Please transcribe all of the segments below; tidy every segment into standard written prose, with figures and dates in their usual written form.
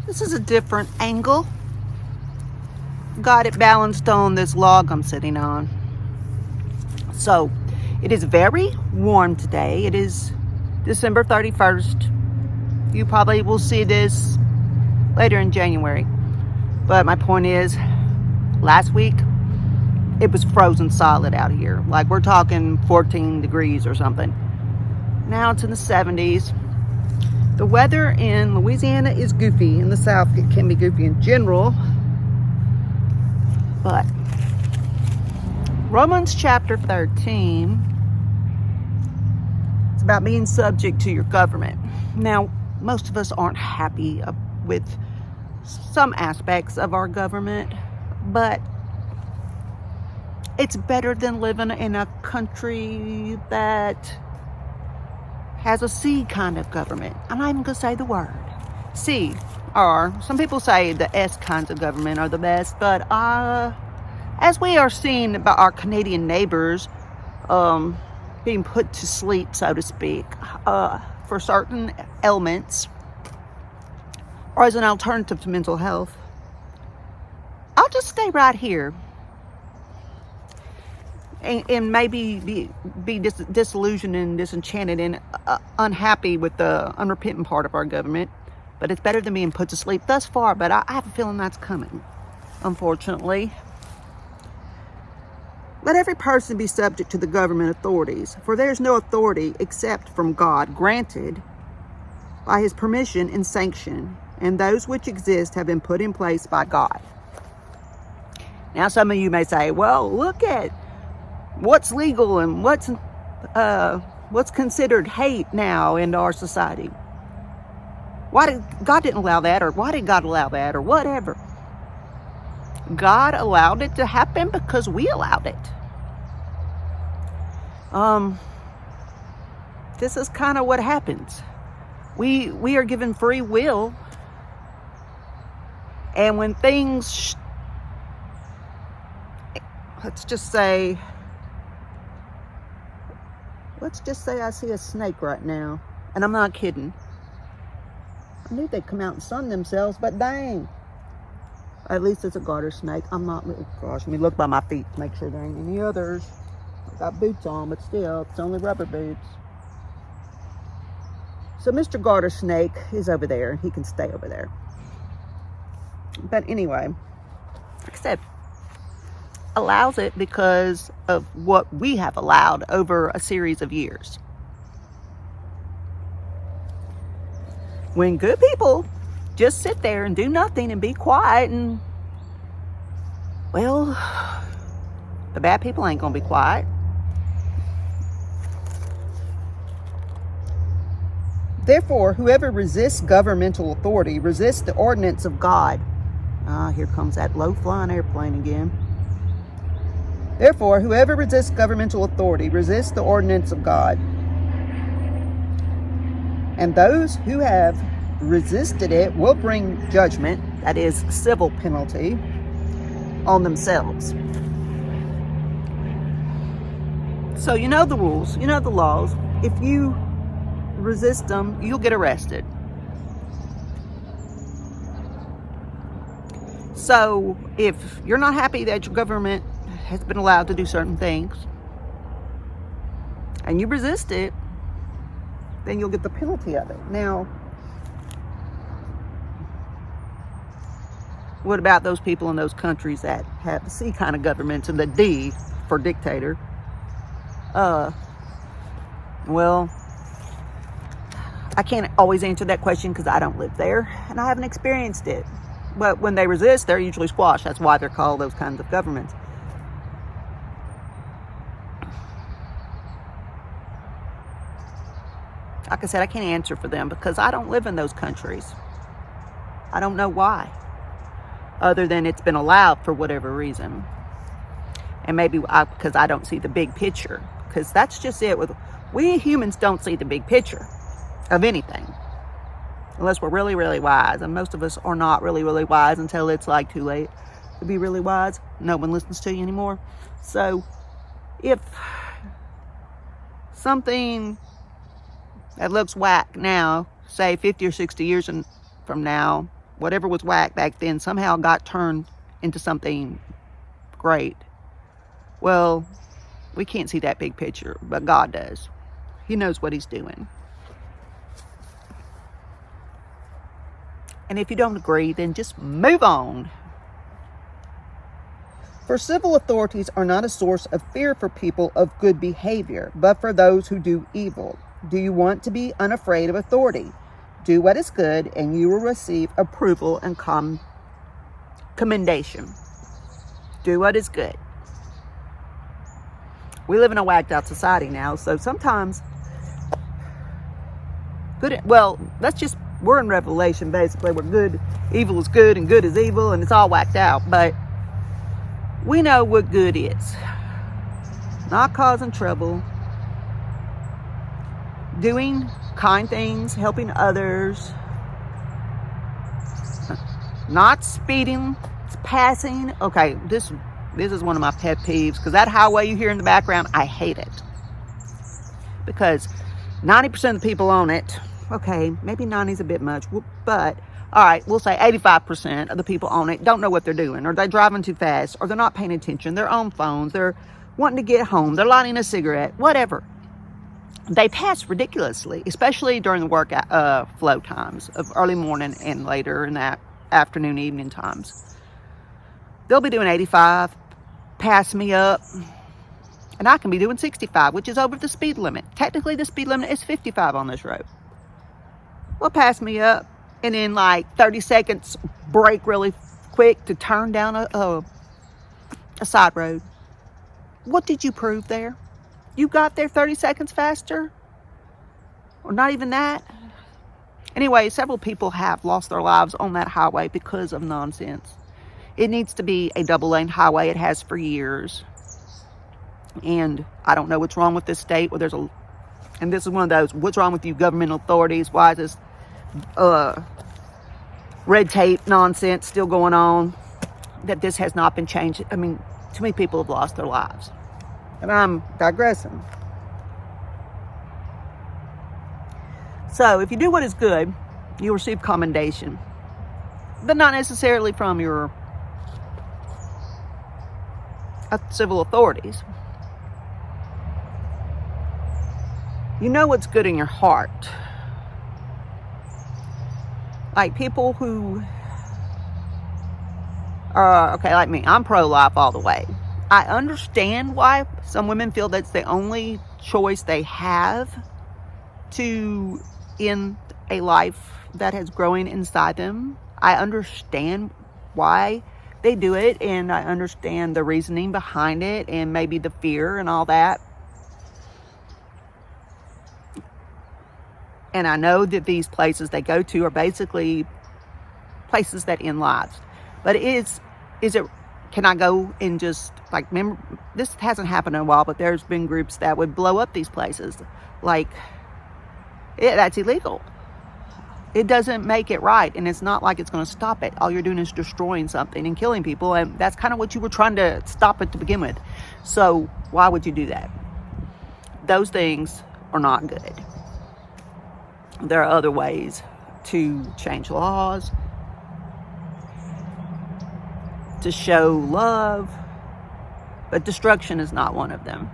This is a different angle. Got it balanced on this log I'm sitting on. So, it is very warm today. It is December 31st. You probably will see this later in January. But my point is, last week, it was frozen solid out here. Like, we're talking 14 degrees or something. Now it's in the 70s. The weather in Louisiana is goofy. In the South, it can be goofy in general. But Romans chapter 13, it's about being subject to your government. Now, most of us aren't happy with some aspects of our government, but it's better than living in a country that has a C kind of government. I'm not even going to say the word. C, or some people say the S kinds of government are the best, but as we are seeing by our Canadian neighbors being put to sleep, so to speak, for certain ailments, or as an alternative to mental health, I'll just stay right here and maybe be disillusioned and disenchanted and unhappy with the unrepentant part of our government. But it's better than being put to sleep thus far, but I have a feeling that's coming, unfortunately. Let every person be subject to the government authorities, for there is no authority except from God, granted by his permission and sanction, and those which exist have been put in place by God. Now, some of you may say, well, look at what's legal and what's considered hate now in our society. Why did God didn't allow that, or why did God allow that, or whatever? God allowed it to happen because we allowed it. This is kind of what happens. We are given free will, and when things, let's just say I see a snake right now, and I'm not kidding. I knew they'd come out and sun themselves, but dang. At least it's a garter snake. I'm not, gosh, let me look by my feet to make sure there ain't any others. I got boots on, but still, it's only rubber boots. So Mr. Garter Snake is over there. He can stay over there. But anyway, like I said, allows it because of what we have allowed over a series of years. When good people just sit there and do nothing and be quiet, and well, the bad people ain't gonna be quiet. Therefore, whoever resists governmental authority resists the ordinance of God. Here comes that low-flying airplane again. Therefore, whoever resists governmental authority resists the ordinance of God. And those who have resisted it will bring judgment, that is, civil penalty, on themselves. So you know the rules, you know the laws. If you resist them, you'll get arrested. So if you're not happy that your government has been allowed to do certain things, and you resist it, then you'll get the penalty of it. Now, what about those people in those countries that have the C kind of governments and the D for dictator? Well, I can't always answer that question because I don't live there and I haven't experienced it. But when they resist, they're usually squashed. That's why they're called those kinds of governments. Like I said, I can't answer for them because I don't live in those countries. I don't know why, other than it's been allowed for whatever reason. And maybe because I don't see the big picture. Because that's just it. We humans don't see the big picture of anything. Unless we're really, really wise. And most of us are not really, really wise until it's like too late to be really wise. No one listens to you anymore. So if something that looks whack now, say 50 or 60 years from now, whatever was whack back then somehow got turned into something great. Well, we can't see that big picture, but God does. He knows what he's doing. And if you don't agree, then just move on. For civil authorities are not a source of fear for people of good behavior, but for those who do evil. Do you want to be unafraid of authority? Do what is good, and you will receive approval and commendation. Do what is good. We live in a whacked out society now, so sometimes we're in Revelation, basically, where good, evil is good, and good is evil, and it's all whacked out. But we know what good is. Not causing trouble. Doing kind things, helping others. Not speeding, passing. Okay, this is one of my pet peeves, because that highway you hear in the background, I hate it. Because 90% of the people on it, okay, maybe 90 is a bit much, but all right, we'll say 85% of the people on it don't know what they're doing, or they're driving too fast, or they're not paying attention, they're on phones, they're wanting to get home, they're lighting a cigarette, whatever. They pass ridiculously, especially during the work flow times of early morning and later in that afternoon, evening times. They'll be doing 85, pass me up, and I can be doing 65, which is over the speed limit. Technically, the speed limit is 55 on this road. Well, pass me up, and in like 30 seconds, brake really quick to turn down a side road. What did you prove there? You got there 30 seconds faster? Or not even that? Anyway, several people have lost their lives on that highway because of nonsense. It needs to be a double-lane highway. It has for years. And I don't know what's wrong with this state where and this is one of those, what's wrong with you governmental authorities? Why is this red tape nonsense still going on? That this has not been changed. I mean, too many people have lost their lives. And I'm digressing. So, if you do what is good, you'll receive commendation. But not necessarily from your civil authorities. You know what's good in your heart. Like people who are, okay, like me, I'm pro-life all the way. I understand why some women feel that's the only choice they have to end a life that has growing inside them. I understand why they do it, and I understand the reasoning behind it, and maybe the fear and all that. And I know that these places they go to are basically places that end lives. But is it, can I go and just, like, remember, this hasn't happened in a while, but there's been groups that would blow up these places. Like, that's illegal. It doesn't make it right, and it's not like it's going to stop it. All you're doing is destroying something and killing people, and that's kind of what you were trying to stop it to begin with. So why would you do that? Those things are not good. There are other ways to change laws, to show love, but destruction is not one of them.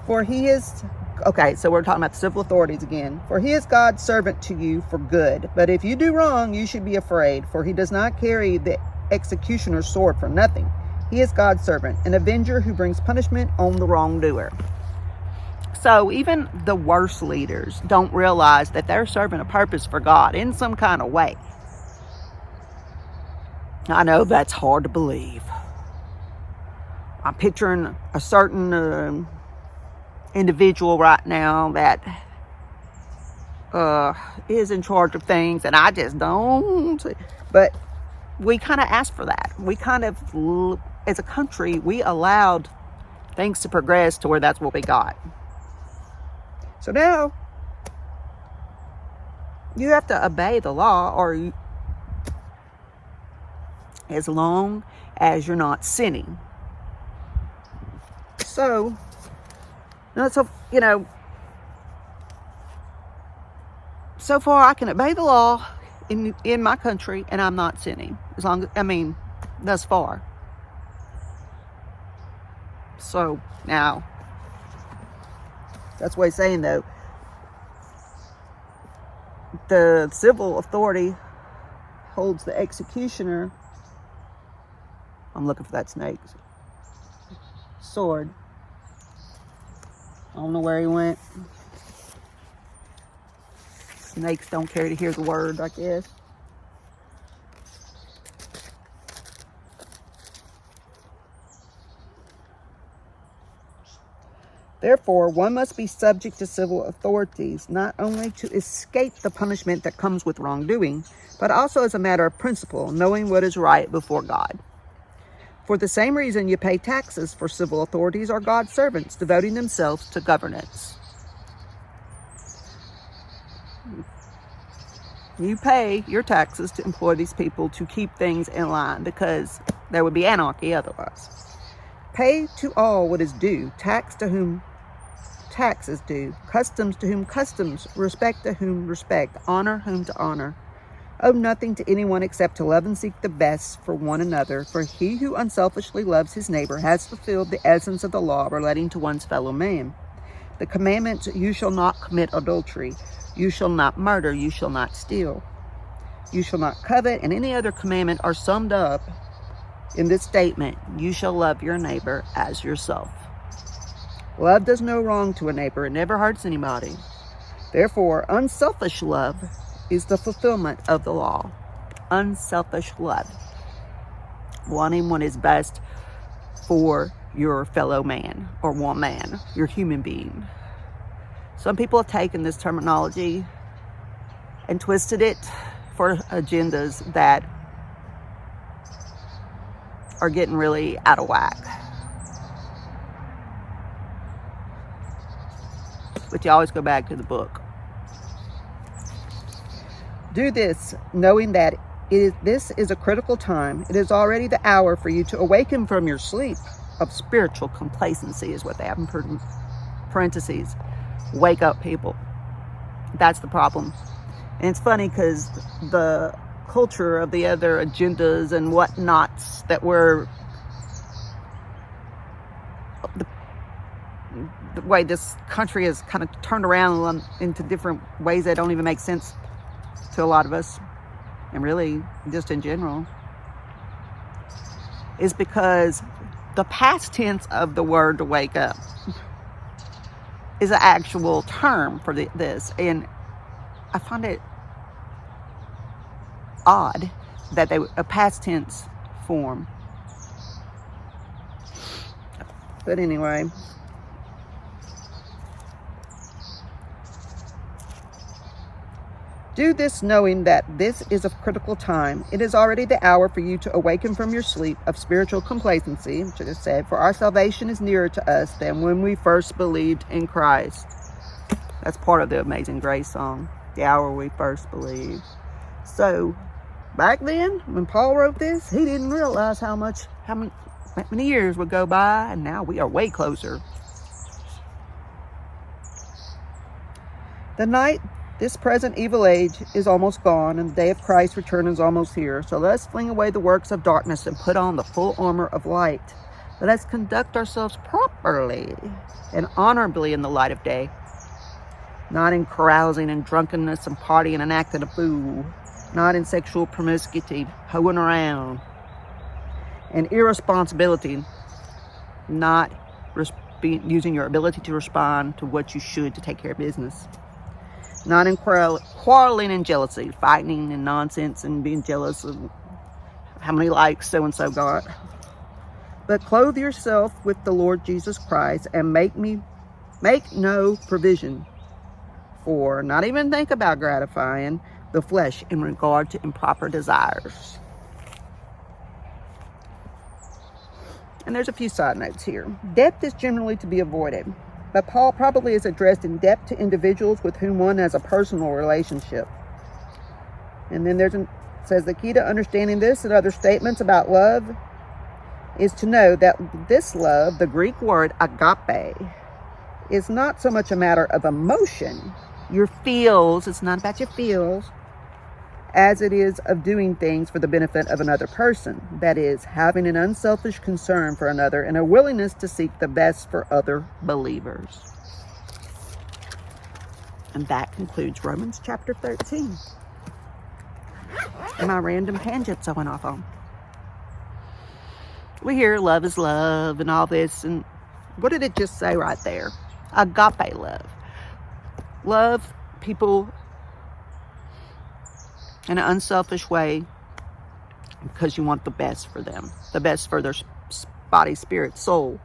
For he is, okay, so we're talking about the civil authorities again. For he is God's servant to you for good. But if you do wrong, you should be afraid, for he does not carry the executioner's sword for nothing. He is God's servant, an avenger who brings punishment on the wrongdoer. So even the worst leaders don't realize that they're serving a purpose for God in some kind of way. I know that's hard to believe. I'm picturing a certain individual right now that is in charge of things, and I just don't. But we kind of asked for that. We kind of, as a country, we allowed things to progress to where that's what we got. So now, you have to obey the law, or as long as you're not sinning. So, you know, so far I can obey the law in my country and I'm not sinning. As long as, thus far. So now, that's what he's saying though. The civil authority holds the executioner. I'm looking for that snake. Sword. I don't know where he went. Snakes don't care to hear the word, I guess. Therefore, one must be subject to civil authorities, not only to escape the punishment that comes with wrongdoing, but also as a matter of principle, knowing what is right before God. For the same reason you pay taxes, for civil authorities are God's servants, devoting themselves to governance. You pay your taxes to employ these people to keep things in line, because there would be anarchy otherwise. Pay to all what is due, tax to whom tax is due, customs to whom customs, respect to whom respect, honor whom to honor. Owe nothing to anyone except to love and seek the best for one another, for he who unselfishly loves his neighbor has fulfilled the essence of the law relating to one's fellow man. The commandments, you shall not commit adultery, you shall not murder, you shall not steal, you shall not covet, and any other commandment are summed up in this statement: you shall love your neighbor as yourself. Love does no wrong to a neighbor. It never hurts anybody. Therefore, unselfish love is the fulfillment of the law. Unselfish love. Wanting what is best for your fellow man or woman, your human being. Some people have taken this terminology and twisted it for agendas that are getting really out of whack. But you always go back to the book. Do this, knowing that this is a critical time. It is already the hour for you to awaken from your sleep of spiritual complacency, is what they have in parentheses. Wake up, people. That's the problem. And it's funny because the culture of the other agendas and whatnots that were the way this country is kind of turned around into different ways that don't even make sense to a lot of us, and really just in general, is because the past tense of the word to wake up is an actual term for this, and I find it odd that they a past tense form. But anyway, do this knowing that this is a critical time. It is already the hour for you to awaken from your sleep of spiritual complacency, which I just said, for our salvation is nearer to us than when we first believed in Christ. That's part of the Amazing Grace song, the hour we first believed. So back then, when Paul wrote this, he didn't realize how many years would go by, and now we are way closer. The night, this present evil age, is almost gone, and the day of Christ's return is almost here. So let us fling away the works of darkness and put on the full armor of light. Let us conduct ourselves properly and honorably in the light of day, not in carousing and drunkenness and partying and acting a fool, not in sexual promiscuity, hoeing around, and irresponsibility, not using your ability to respond to what you should to take care of business. Not in quarreling and jealousy, fighting and nonsense and being jealous of how many likes so-and-so got. But clothe yourself with the Lord Jesus Christ and make no provision for, not even think about gratifying the flesh in regard to improper desires. And there's a few side notes here. Depth is generally to be avoided, but Paul probably is addressed in depth to individuals with whom one has a personal relationship. And then says the key to understanding this and other statements about love is to know that this love, the Greek word agape, is not so much a matter of emotion your feels. It's not about your feels, as it is of doing things for the benefit of another person. That is, having an unselfish concern for another and a willingness to seek the best for other believers. And that concludes Romans chapter 13. And my random tangents I went off on. We hear love is love and all this, and what did it just say right there? Agape love. Love people in an unselfish way because you want the best for them, the best for their body, spirit, soul.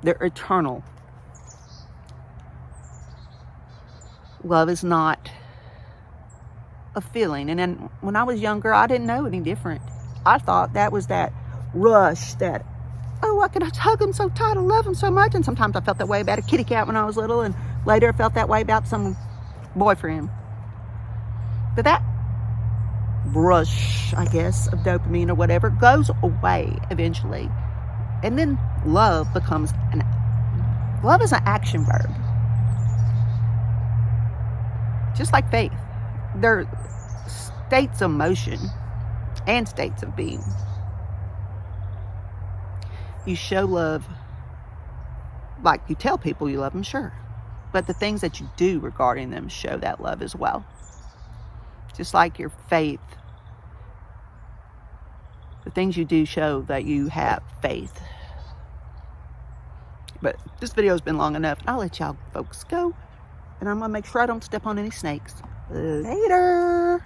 They're eternal. Love is not a feeling. And then when I was younger, I didn't know any different. I thought that was that rush, that, oh, I can hug them so tight, I love them so much. And sometimes I felt that way about a kitty cat when I was little, and later I felt that way about some boyfriend. But that rush, I guess, of dopamine or whatever goes away eventually. And then love becomes love is an action verb. Just like faith. They're states of motion and states of being. You show love, like you tell people you love them, sure. But the things that you do regarding them show that love as well. Just like your faith. The things you do show that you have faith. But this video has been long enough. I'll let y'all folks go. And I'm going to make sure I don't step on any snakes. Later.